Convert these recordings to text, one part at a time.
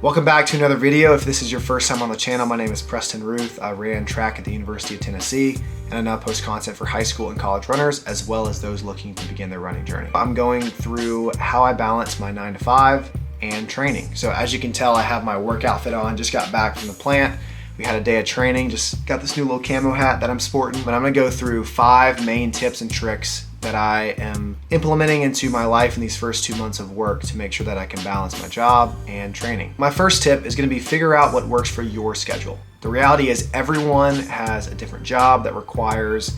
Welcome back to another video. If this is your first time on the channel, my name is Preston Ruth. I ran track at the University of Tennessee, and I now post content for high school and college runners, as well as those looking to begin their running journey. I'm going through how I balance my 9 to 5 and training. So as you can tell, I have my work outfit on, just got back from the plant. We had a day of training, just got this new little camo hat that I'm sporting. But I'm gonna go through 5 main tips and tricks that I am implementing into my life in these first 2 months of work to make sure that I can balance my job and training. My first tip is gonna be figure out what works for your schedule. The reality is everyone has a different job that requires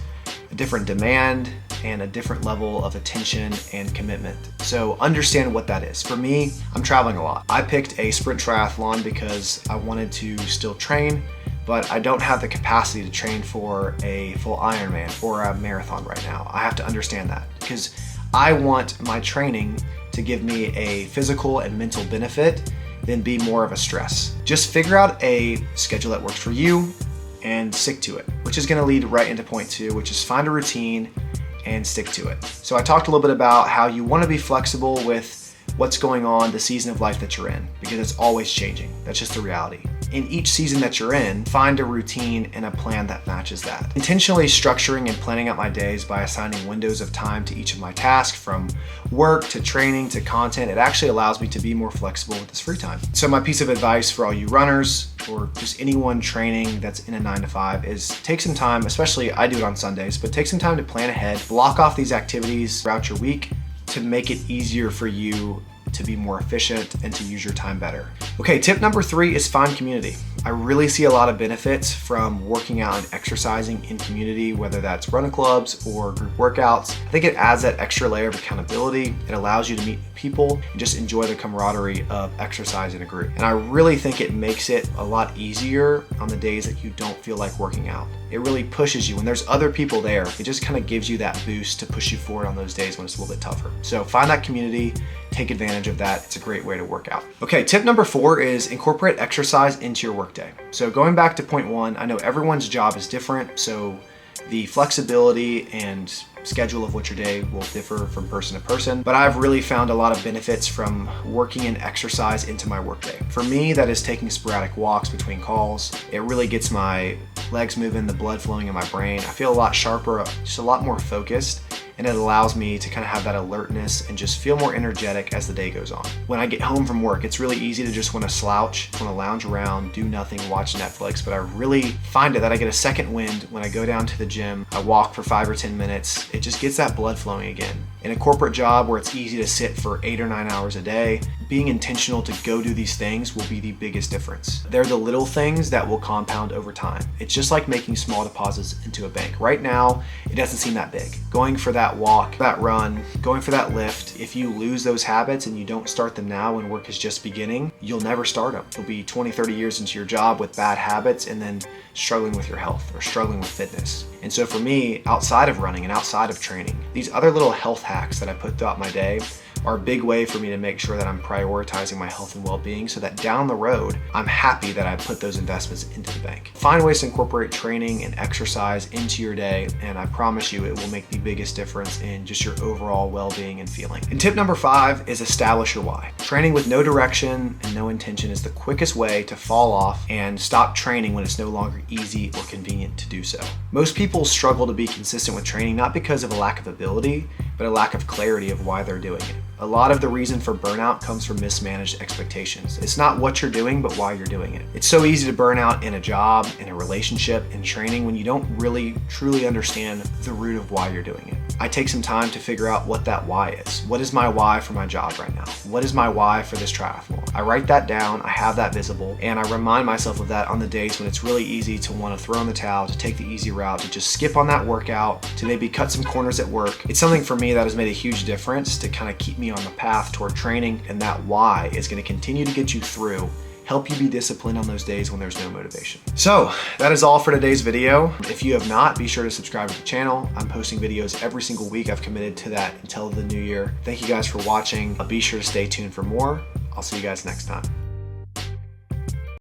a different demand and a different level of attention and commitment. So understand what that is. For me, I'm traveling a lot. I picked a sprint triathlon because I wanted to still train, but I don't have the capacity to train for a full Ironman or a marathon right now. I have to understand that because I want my training to give me a physical and mental benefit than be more of a stress. Just figure out a schedule that works for you and stick to it, which is gonna lead right into point 2, which is find a routine and stick to it. So I talked a little bit about how you wanna be flexible with what's going on, the season of life that you're in, because it's always changing. That's just the reality. In each season that you're in, find a routine and a plan that matches that. Intentionally structuring and planning out my days by assigning windows of time to each of my tasks, from work to training to content, it actually allows me to be more flexible with this free time. So my piece of advice for all you runners or just anyone training that's in a 9 to 5 is take some time, especially I do it on Sundays, but take some time to plan ahead, block off these activities throughout your week to make it easier for you to be more efficient and to use your time better. Okay, tip number 3 is find community. I really see a lot of benefits from working out and exercising in community, whether that's run clubs or group workouts. I think it adds that extra layer of accountability. It allows you to meet people and just enjoy the camaraderie of exercise in a group. And I really think it makes it a lot easier on the days that you don't feel like working out. It really pushes you. When there's other people there, it just kind of gives you that boost to push you forward on those days when it's a little bit tougher. So find that community, take advantage of that. It's a great way to work out. Okay, tip number 4 is incorporate exercise into your workday. So going back to point 1, I know everyone's job is different, so the flexibility and schedule of what your day will differ from person to person, but I've really found a lot of benefits from working in exercise into my workday. For me, that is taking sporadic walks between calls. It really gets my legs moving, the blood flowing in my brain. I feel a lot sharper, just a lot more focused, and it allows me to kind of have that alertness and just feel more energetic as the day goes on. When I get home from work, it's really easy to just want to slouch, want to lounge around, do nothing, watch Netflix, but I really find it that I get a second wind when I go down to the gym, I walk for 5 or 10 minutes, it just gets that blood flowing again. In a corporate job where it's easy to sit for 8 or 9 hours a day, being intentional to go do these things will be the biggest difference. They're the little things that will compound over time. It's just like making small deposits into a bank. Right now, it doesn't seem that big. Going for that walk, that run, going for that lift, if you lose those habits and you don't start them now when work is just beginning, you'll never start them. You'll be 20, 30 years into your job with bad habits and then struggling with your health or struggling with fitness. And so for me, outside of running and outside of training, these other little health hacks that I put throughout my day are a big way for me to make sure that I'm prioritizing my health and well-being so that down the road, I'm happy that I put those investments into the bank. Find ways to incorporate training and exercise into your day, and I promise you it will make the biggest difference in just your overall well-being and feeling. And tip number 5 is establish your why. Training with no direction and no intention is the quickest way to fall off and stop training when it's no longer easy or convenient to do so. Most people struggle to be consistent with training not because of a lack of ability, but a lack of clarity of why they're doing it. A lot of the reason for burnout comes from mismanaged expectations. It's not what you're doing, but why you're doing it. It's so easy to burn out in a job, in a relationship, in training when you don't really truly understand the root of why you're doing it. I take some time to figure out what that why is. What is my why for my job right now? What is my why for this triathlon? I write that down, I have that visible, and I remind myself of that on the days when it's really easy to want to throw in the towel, to take the easy route, to just skip on that workout, to maybe cut some corners at work. It's something for me that has made a huge difference to kind of keep me on the path toward training, and that why is going to continue to get you through, help you be disciplined on those days when there's no motivation. So that is all for today's video. If you have not, be sure to subscribe to the channel. I'm posting videos every single week. I've committed to that until the new year. Thank you guys for watching. Be sure to stay tuned for more. I'll see you guys next time.